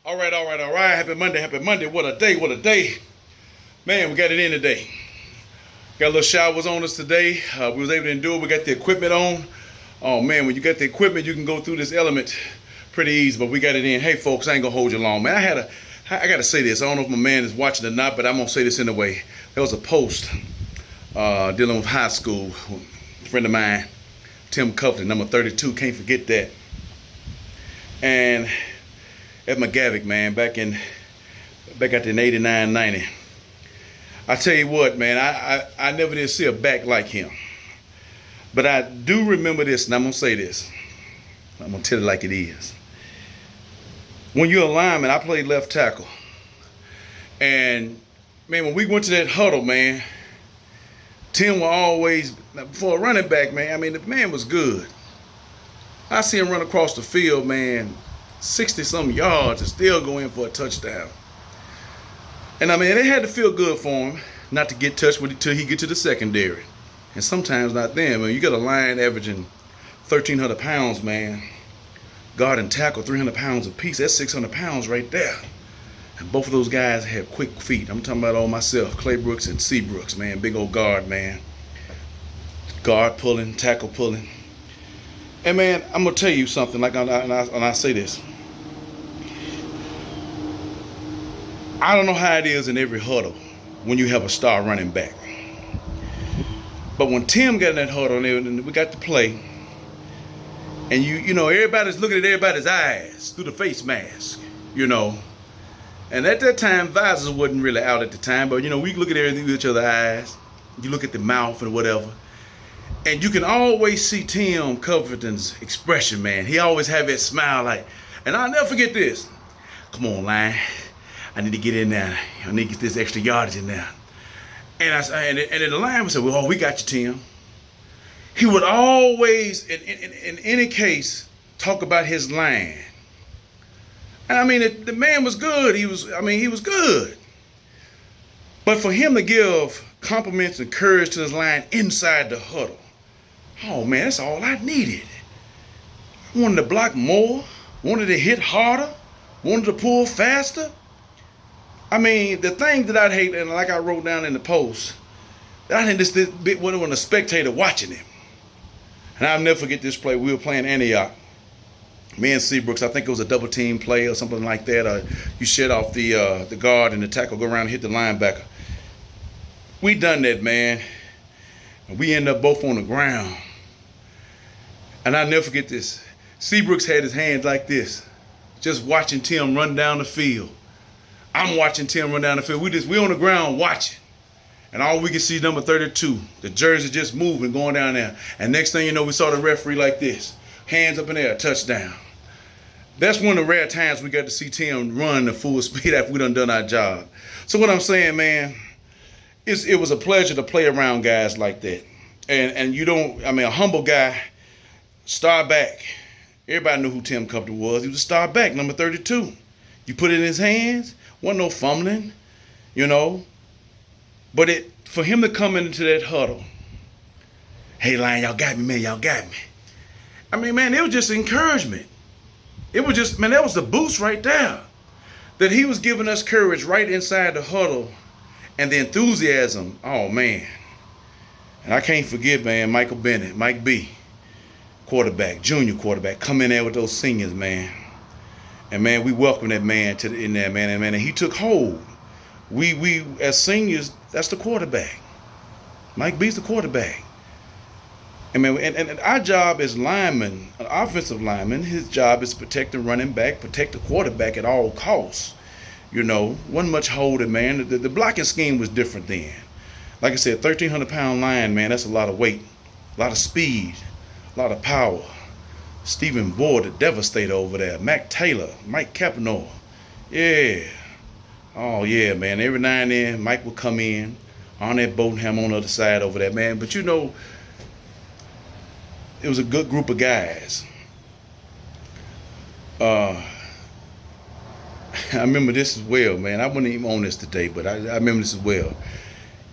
All right, all right, all right. Happy Monday, happy Monday. What a day, what a day. Man, we got it in today. Got a little showers on us today. We was able to endure. We got the equipment on. Oh man, when you got the equipment, you can go through this element pretty easy, but we got it in. Hey folks, I ain't gonna hold you long, man. I gotta say this. I don't know if my man is watching or not, but I'm gonna say this anyway. There was a post dealing with high school. A friend of mine, Tim Cuffley, number 32, can't forget that. And at McGavick, man, back out there in 89, 90. I tell you what, man, I never did see a back like him. But I do remember this, and I'm going to say this. I'm going to tell it like it is. When you're a lineman, I played left tackle. And, man, when we went to that huddle, man, Tim will always, for a running back, man, I mean, the man was good. I see him run across the field, man, 60-some yards and still go in for a touchdown. And I mean, it had to feel good for him not to get touched until he get to the secondary. And sometimes not then. Man, you got a line averaging 1,300 pounds, man. Guard and tackle, 300 pounds apiece. That's 600 pounds right there. And both of those guys have quick feet. I'm talking about all myself, Clay Brooks and C. Brooks, man. Big old guard, man. Guard pulling, tackle pulling. And man, I'm gonna tell you something. Like, and I say this. I don't know how it is in every huddle when you have a star running back. But when Tim got in that huddle and we got to play, and you know, everybody's looking at everybody's eyes through the face mask, you know. And at that time, visors wasn't really out at the time, but you know, we look at everything with each other's eyes. You look at the mouth and whatever. And you can always see Tim Covington's expression, man. He always have that smile like, and I'll never forget this. Come on, line. I need to get in there. I need to get this extra yardage in there. And then the line would say, well, we got you, Tim. He would always, in any case, talk about his line. And I mean, the man was good. He was good. But for him to give compliments and courage to his line inside the huddle, oh man, that's all I needed. I wanted to block more, wanted to hit harder, wanted to pull faster. I mean, the thing that I'd hate, and like I wrote down in the post, I think this bit when a spectator watching him. And I'll never forget this play. We were playing Antioch. Me and C. Brooks, I think it was a double team play or something like that. Or you shed off the guard and the tackle, go around and hit the linebacker. We done that, man. And we end up both on the ground. And I'll never forget this. C. Brooks had his hands like this, just watching Tim run down the field. I'm watching Tim run down the field. We on the ground watching. And all we can see number 32. The jersey just moving, going down there. And next thing you know, we saw the referee like this. Hands up in the air, touchdown. That's one of the rare times we got to see Tim run the full speed after we done our job. So what I'm saying, man, it was a pleasure to play around guys like that. And you don't, I mean, a humble guy, star back. Everybody knew who Tim Cuffley was. He was a star back, number 32. You put it in his hands, wasn't no fumbling, you know. But for him to come into that huddle, hey, line, y'all got me, man, y'all got me. I mean, man, it was just encouragement. It was just, man, that was the boost right there. That he was giving us courage right inside the huddle and the enthusiasm. Oh, man. And I can't forget, man, Michael Bennett, Mike B, quarterback, junior quarterback, come in there with those seniors, man. And, man, we welcomed that man in there, man. And he took hold. We as seniors, that's the quarterback. Mike B's the quarterback. And, man, and our job as linemen, an offensive lineman, his job is to protect the running back, protect the quarterback at all costs. You know, wasn't much holding, man. The blocking scheme was different then. Like I said, 1,300-pound line, man, that's a lot of weight, a lot of speed, a lot of power. Stephen Boyd, the devastator over there. Mac Taylor, Mike Capano. Yeah. Oh, yeah, man. Every now and then, Mike would come in on that Bodenham on the other side over there, man. But, you know, it was a good group of guys. I remember this as well, man. I wasn't even on this today, but I remember this as well.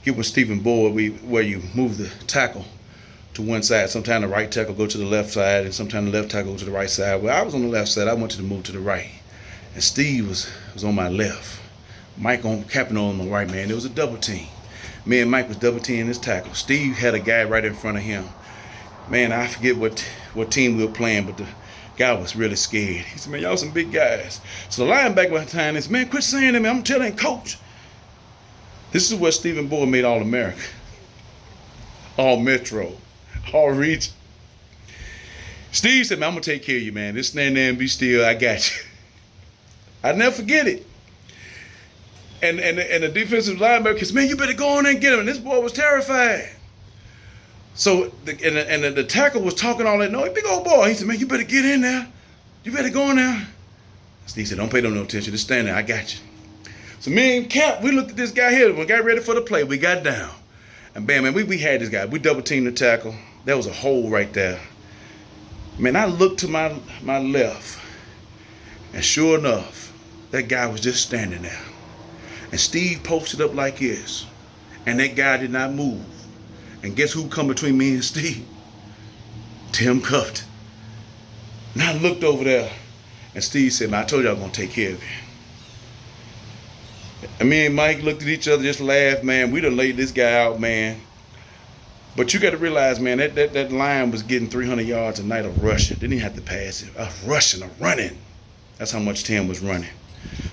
Get with Stephen Boyd, where you move the tackle to one side. Sometimes the right tackle go to the left side, and sometimes the left tackle go to the right side. Well, I was on the left side. I wanted to move to the right. and Steve was on my left. Mike on capping on my right, man. It was a double team. Me and Mike was double teaming this tackle. Steve had a guy right in front of him. Man, I forget what team we were playing, but the guy was really scared. He said, man, y'all some big guys. So the linebacker behind this, man, quit saying that, man. I'm telling coach. This is where Stephen Boyd made All-America. All-Metro. All-Region. Steve said, man, I'm going to take care of you, man. Just stand there and be still. I got you. I'll never forget it. And the defensive linebacker said, man, you better go on there and get him. And this boy was terrified. So the tackle was talking all that noise. Big old boy. He said, man, you better get in there. You better go in there. Steve said, don't pay them no attention. Just stand there. I got you. So me and Cap, we looked at this guy here. When we got ready for the play, we got down. And bam, man, we had this guy. We double teamed the tackle. There was a hole right there. Man, I looked to my left. And sure enough, that guy was just standing there. And Steve posted up like this. And that guy did not move. And guess who come between me and Steve? Tim Cuffed. And I looked over there. And Steve said, man, I told you I was going to take care of you. And me and Mike looked at each other, just laughed, man. We done laid this guy out, man. But you got to realize, man, that line was getting 300 yards a night of rushing. Didn't even have to pass it. Of rushing, of running. That's how much Tim was running.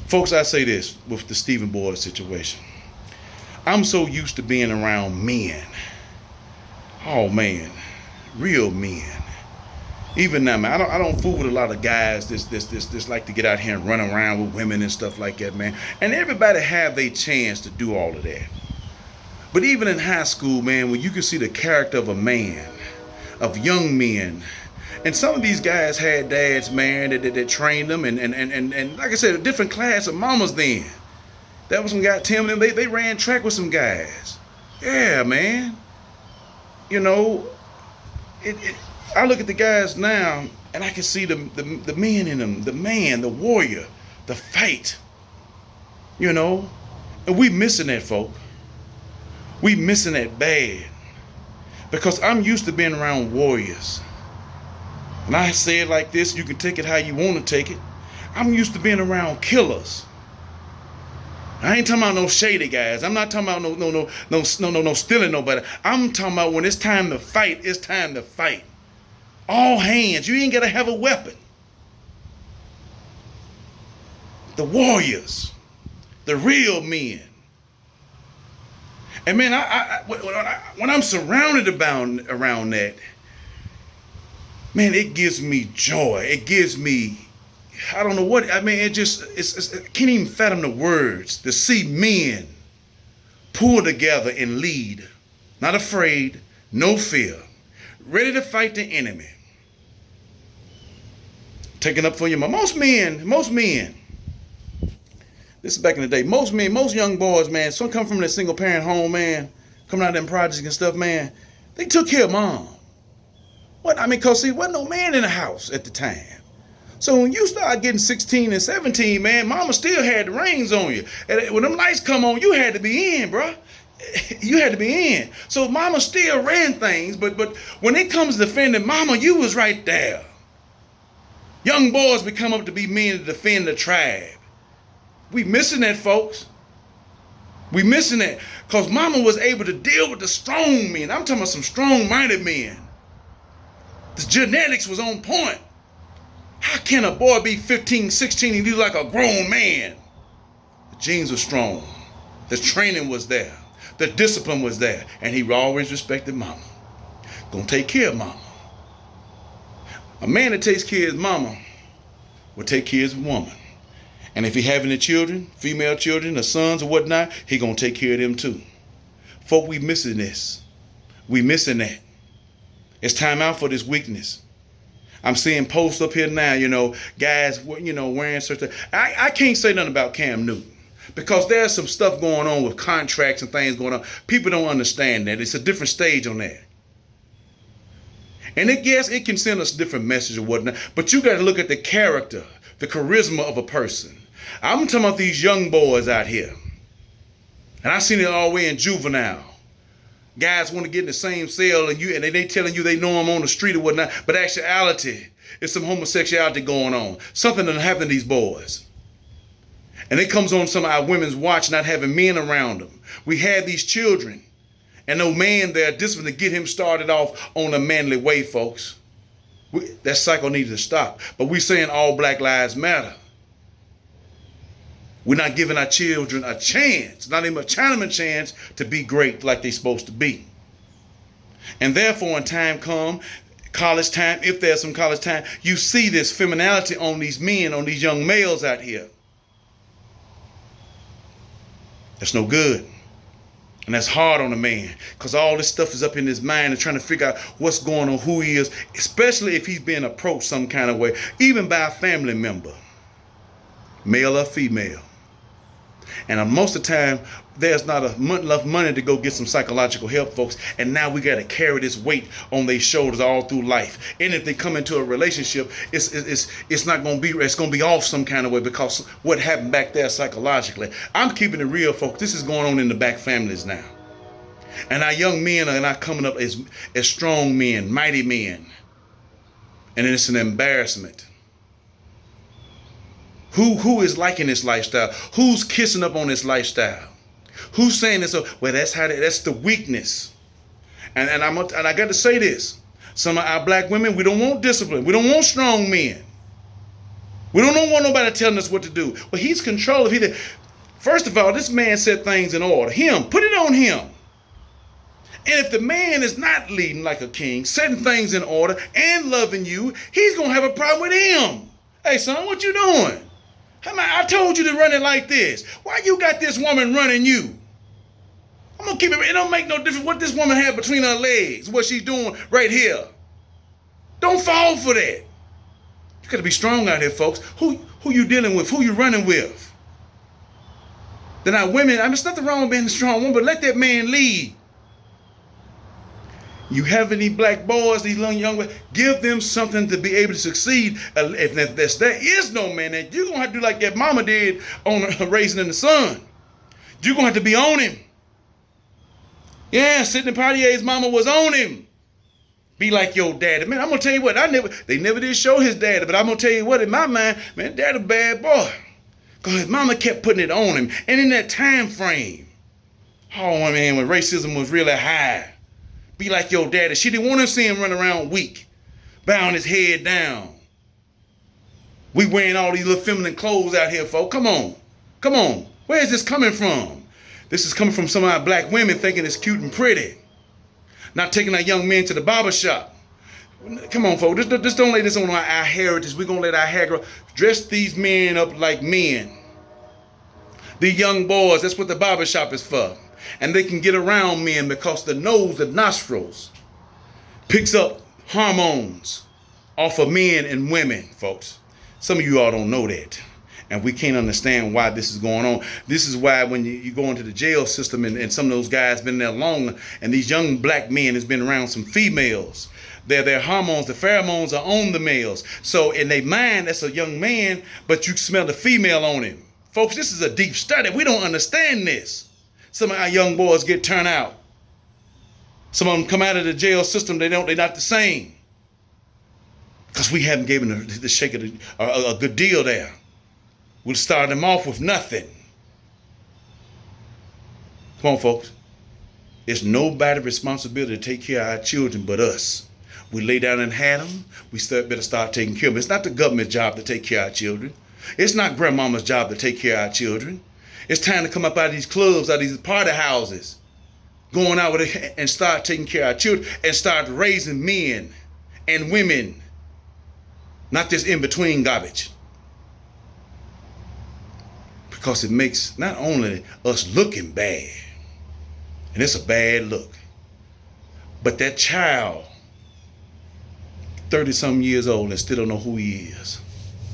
Folks, I say this with the Stephen Boyd situation. I'm so used to being around men. Oh, man. Real men. Even now, man, I don't fool with a lot of guys this like to get out here and run around with women and stuff like that, man. And everybody have their chance to do all of that. But even in high school, man, when you can see the character of a man, of young men, and some of these guys had dads, man, that trained them, and like I said, a different class of mamas then. That was some guy, Tim and them, they ran track with some guys. Yeah, man. You know, I look at the guys now, and I can see the men in them, the man, the warrior, the fight. You know, and we missing that, folk. We missing that bad. Because I'm used to being around warriors. And I say it like this, you can take it how you want to take it. I'm used to being around killers. I ain't talking about no shady guys. I'm not talking about no stealing nobody. I'm talking about when it's time to fight, it's time to fight. All hands. You ain't got to have a weapon. The warriors. The real men. And man, when I'm surrounded around that, man, it gives me joy. It gives me, I don't know what, I mean, I can't even fathom the words to see men pull together and lead. Not afraid, no fear, ready to fight the enemy. Taking up for you. Most men, this is back in the day, most men, most young boys, man, some come from that single parent home, man, coming out of them projects and stuff, man, they took care of mom. What? I mean, cause see, wasn't no man in the house at the time. So when you start getting 16 and 17, man, mama still had the reins on you. And when them lights come on, you had to be in, bruh. You had to be in. So mama still ran things, but when it comes to defending mama, you was right there. Young boys become up to be men to defend the tribe. We missing that, folks. We missing that. Because mama was able to deal with the strong men. I'm talking about some strong-minded men. The genetics was on point. How can a boy be 15, 16 and do like a grown man? The genes were strong. The training was there. The discipline was there. And he always respected mama. Gonna take care of mama. A man that takes care of his mama will take care of his woman. And if he having the children, female children, the sons or whatnot, he gonna take care of them too. Folk, we missing this. We missing that. It's time out for this weakness. I'm seeing posts up here now, you know, guys, you know, wearing certain. I can't say nothing about Cam Newton because there's some stuff going on with contracts and things going on. People don't understand that. It's a different stage on that. And yes, it can send us a different message or whatnot, but you got to look at the character, the charisma of a person. I'm talking about these young boys out here. And I seen it all the way in juvenile. Guys want to get in the same cell and they telling you they know them on the street or whatnot, but actuality, it's some homosexuality going on. Something done happened to these boys. And it comes on some of our women's watch not having men around them. We had these children and no man there disciplined to get him started off on a manly way, folks. That cycle needs to stop. But we're saying all Black lives matter. We're not giving our children a chance, not even a Chinaman chance, to be great like they're supposed to be. And therefore, when time comes, college time, if there's some college time, you see this femininity on these men, on these young males out here. That's no good. And that's hard on a man, because all this stuff is up in his mind and trying to figure out what's going on, who he is, especially if he's being approached some kind of way, even by a family member, male or female. And most of the time, there's not enough money to go get some psychological help, folks. And now we got to carry this weight on their shoulders all through life. And if they come into a relationship, it's not going to be, it's going to be off some kind of way because what happened back there psychologically. I'm keeping it real, folks. This is going on in the Black families now. And our young men are not coming up as strong men, mighty men. And it's an embarrassment. Who is liking this lifestyle? Who's kissing up on this lifestyle? Who's saying this? Well, that's the weakness. And I got to say this. Some of our Black women, we don't want discipline. We don't want strong men. We don't want nobody telling us what to do. Well, he's controlling. First of all, this man set things in order. Put it on him. And if the man is not leading like a king, setting things in order and loving you, he's going to have a problem with him. Hey, son, what you doing? I told you to run it like this. Why you got this woman running you? I'm going to keep it. It don't make no difference what this woman had between her legs, what she's doing right here. Don't fall for that. You got to be strong out here, folks. Who you dealing with? Who you running with? Then our women, there's nothing wrong with being a strong woman, but let that man lead. You have any Black boys, these young boys, give them something to be able to succeed. If there is no man, then you're going to have to do like that mama did on Raising in the Sun. You're going to have to be on him. Yeah, Sidney Poitier's mama was on him. Be like your daddy. Man, I'm going to tell you what, they never did show his daddy, but I'm going to tell you what, in my mind, man, daddy a bad boy. Because his mama kept putting it on him. And in that time frame, oh man, when racism was really high, be like your daddy. She didn't want to see him run around weak, bowing his head down. We wearing all these little feminine clothes out here, folks. Come on. Come on. Where is this coming from? This is coming from some of our Black women thinking it's cute and pretty. Not taking our young men to the barber shop. Come on, folks. Just don't lay this on our heritage. We're going to let our hair grow. Dress these men up like men. The young boys, that's what the barber shop is for. And they can get around men because the nose, the nostrils, picks up hormones off of men and women, folks. Some of you all don't know that. And we can't understand why this is going on. This is why when you go into the jail system and some of those guys been there long, and these young Black men has been around some females. Their hormones, the pheromones are on the males. So in their mind, that's a young man, but you smell the female on him. Folks, this is a deep study. We don't understand this. Some of our young boys get turned out. Some of them come out of the jail system. They're not the same. Because we haven't given the shake of a good deal there. We'll start them off with nothing. Come on, folks. It's nobody's responsibility to take care of our children but us. We lay down and had them. We better start taking care of them. It's not the government's job to take care of our children. It's not grandmama's job to take care of our children. It's time to come up out of these clubs, out of these party houses, going out with it and start taking care of our children and start raising men and women, not this in-between garbage. Because it makes not only us looking bad, and it's a bad look, but that child, 30-something years old, and still don't know who he is.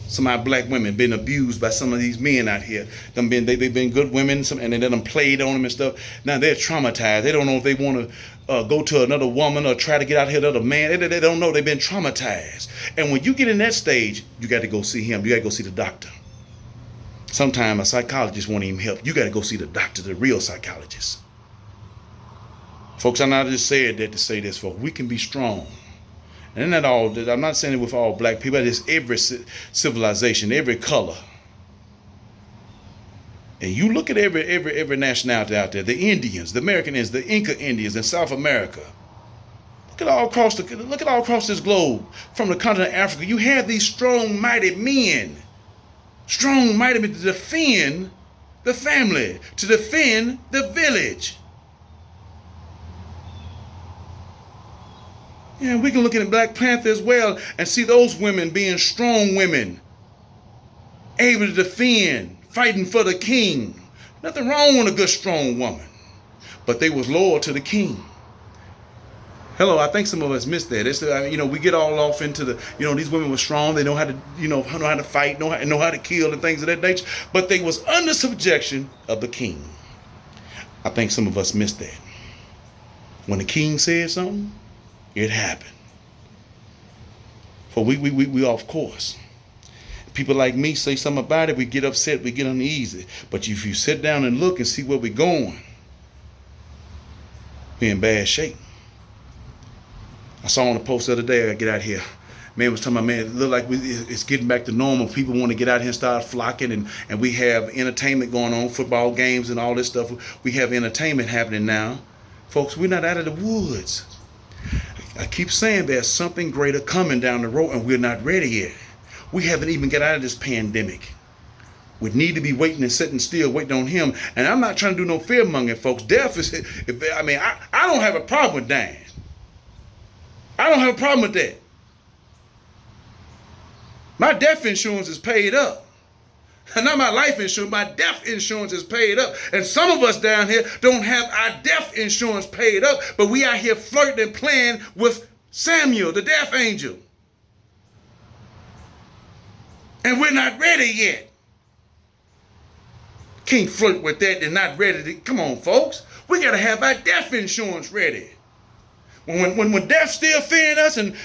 Some of our Black women been abused by some of theyese men out here. They've been good women, and they done played on them and stuff. Now they're traumatized. They don't know if they want to go to another woman or try to get out here to another man. They don't know. They've been traumatized. And when you get in that stage, you got to go see him. You got to go see the doctor. Sometimes a psychologist won't even help. You got to go see the doctor, the real psychologist. Folks, I not just said that to say this, folks. We can be strong. And not all, I'm not saying it with all Black people, it's every civilization, every color. And you look at every nationality out there, the Indians, the American Indians, the Inca Indians in South America. Look at all across this globe, from the continent of Africa. You have these strong, mighty men. Strong, mighty men to defend the family, to defend the village. Yeah, we can look at Black Panther as well and see those women being strong women, able to defend, fighting for the king. Nothing wrong with a good, strong woman. But they was loyal to the king. Hello, I think some of us missed that. It's, we get all off into the, these women were strong. They know how to, know how to fight, know how to kill and things of that nature. But they was under subjection of the king. I think some of us missed that. When the king said something, it happened. For we off course. People like me say something about it, we get upset, we get uneasy. But if you sit down and look and see where we're going, we're in bad shape. I saw on the post the other day, I get out here. Man was talking about, man, it look like it's getting back to normal. People want to get out here and start flocking, and we have entertainment going on, football games and all this stuff. We have entertainment happening now. Folks, we're not out of the woods. I keep saying there's something greater coming down the road, and we're not ready yet. We haven't even got out of this pandemic. We need to be waiting and sitting still, waiting on him. And I'm not trying to do no fear mongering, folks. Death is, I don't have a problem with dying. I don't have a problem with that. My death insurance is paid up. Not my life insurance, my death insurance is paid up. And some of us down here don't have our death insurance paid up, but we out here flirting and playing with Samuel, the death angel. And we're not ready yet. Can't flirt with that and not ready to, come on, folks. We got to have our death insurance ready. When death's still fearing us, and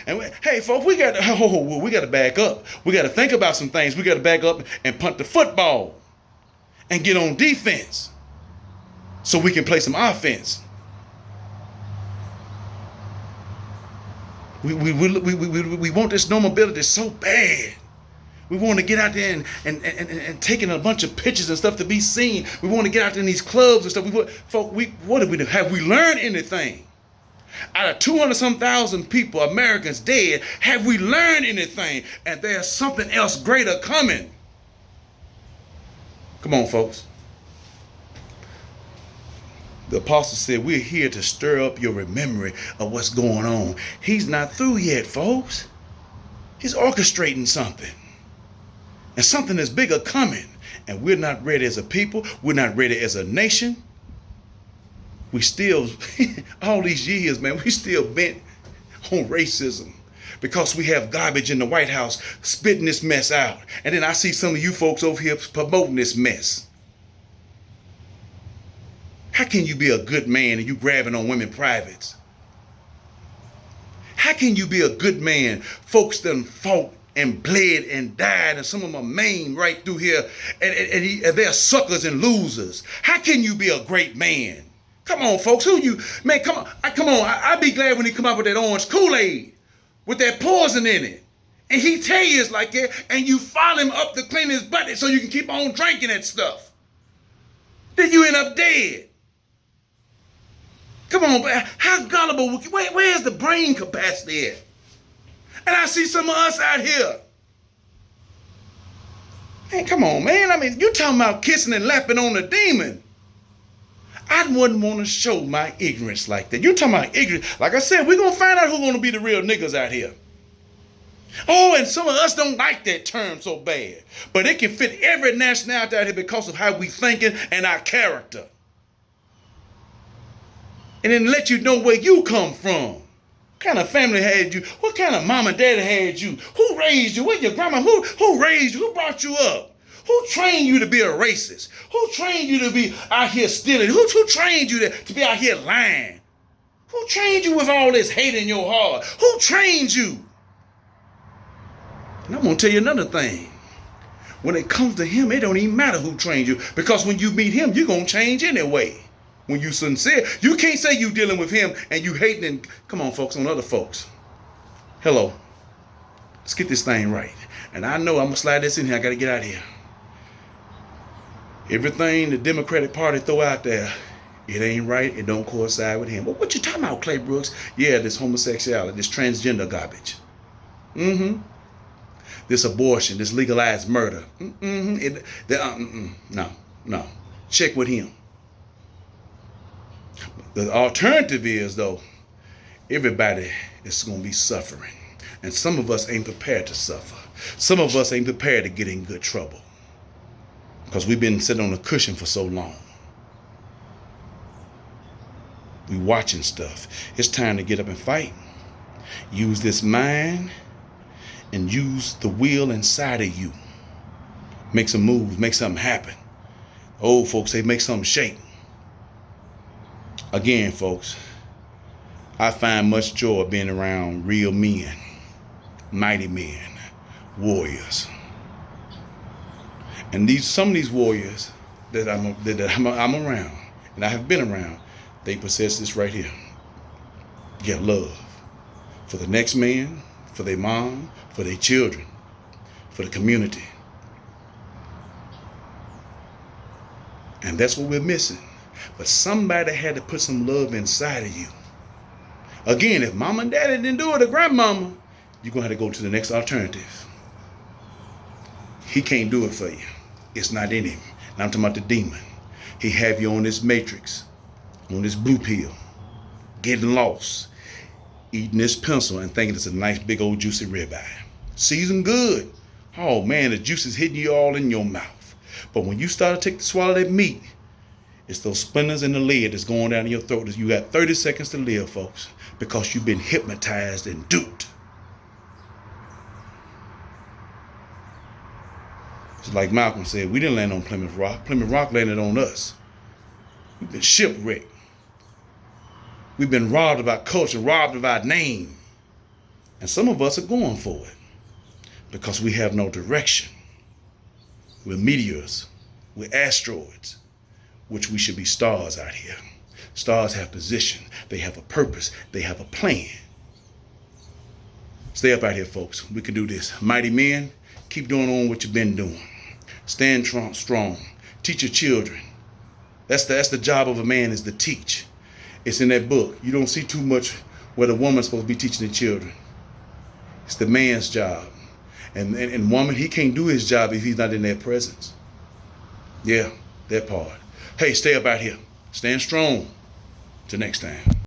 hey, folks, we got to back up. We got to think about some things. We got to back up and punt the football and get on defense so we can play some offense. We want this no mobility so bad. We want to get out there and taking a bunch of pictures and stuff to be seen. We want to get out there in these clubs and stuff. What did we do? Have we learned anything? Out of 200-some thousand people, Americans dead, have we learned anything? And there's something else greater coming. Come on, folks. The apostle said, we're here to stir up your memory of what's going on. He's not through yet, folks. He's orchestrating something. And something is bigger coming. And we're not ready as a people. We're not ready as a nation. We still, all these years, man, we still bent on racism because we have garbage in the White House spitting this mess out. And then I see some of you folks over here promoting this mess. How can you be a good man and you grabbing on women privates? How can you be a good man? Folks done fought and bled and died, and some of them are maimed right through here, and they're suckers and losers. How can you be a great man? Come on, folks. Come on. I'd be glad when he come out with that orange Kool-Aid with that poison in it. And he tell you it's like that, and you follow him up to clean his butt so you can keep on drinking that stuff. Then you end up dead. Come on, how gullible? Where's the brain capacity at? And I see some of us out here. Man, come on, man. I mean, you talking about kissing and lapping on the demon. I wouldn't want to show my ignorance like that. You talking about ignorance. Like I said, we're going to find out who's going to be the real niggas out here. Oh, and some of us don't like that term so bad. But it can fit every nationality out here because of how we thinking and our character. And then let you know where you come from. What kind of family had you? What kind of mom and daddy had you? Who raised you? Where's your grandma? Who raised you? Who brought you up? Who trained you to be a racist? Who trained you to be out here stealing? Who trained you to be out here lying? Who trained you with all this hate in your heart? Who trained you? And I'm going to tell you another thing. When it comes to him, it don't even matter who trained you. Because when you meet him, you're going to change anyway. When you sincere, you can't say you dealing with him and you hating and, come on, folks, on other folks. Hello. Let's get this thing right. And I know I'm going to slide this in here. I got to get out of here. Everything the Democratic Party throw out there, it ain't right. It don't coincide with him. But what you talking about, Clay Brooks? Yeah, this homosexuality, this transgender garbage. Mm-hmm. This abortion, this legalized murder. No, no. Check with him. The alternative is, though, everybody is going to be suffering. And some of us ain't prepared to suffer. Some of us ain't prepared to get in good trouble. Because we've been sitting on a cushion for so long. We watching stuff. It's time to get up and fight. Use this mind and use the will inside of you. Make some moves, make something happen. Old folks say make something shake. Again, folks, I find much joy being around real men, mighty men, warriors. And some of these warriors that I'm around, and I have been around, they possess this right here. Yeah, love. For the next man, for their mom, for their children, for the community. And that's what we're missing. But somebody had to put some love inside of you. Again, if mama and daddy didn't do it, or grandmama, you're going to have to go to the next alternative. He can't do it for you. It's not in him. And I'm talking about the demon. He have you on this matrix, on this blue pill, getting lost, eating this pencil and thinking it's a nice big old juicy ribeye. Seasoned good. Oh man, the juice is hitting you all in your mouth. But when you start to swallow that meat, it's those splinters in the lid that's going down in your throat. You got 30 seconds to live, folks, because you've been hypnotized and duped. It's like Malcolm said, we didn't land on Plymouth Rock. Plymouth Rock landed on us. We've been shipwrecked. We've been robbed of our culture, robbed of our name. And some of us are going for it because we have no direction. We're meteors. We're asteroids, which we should be stars out here. Stars have position. They have a purpose. They have a plan. Stay up out here, folks. We can do this. Mighty men, keep doing on what you've been doing. Stand strong. Teach your children. That's the job of a man, is to teach. It's in that book. You don't see too much where the woman's supposed to be teaching the children. It's the man's job. And woman, he can't do his job if he's not in their presence. Yeah, that part. Hey, stay up out here. Stand strong. Till next time.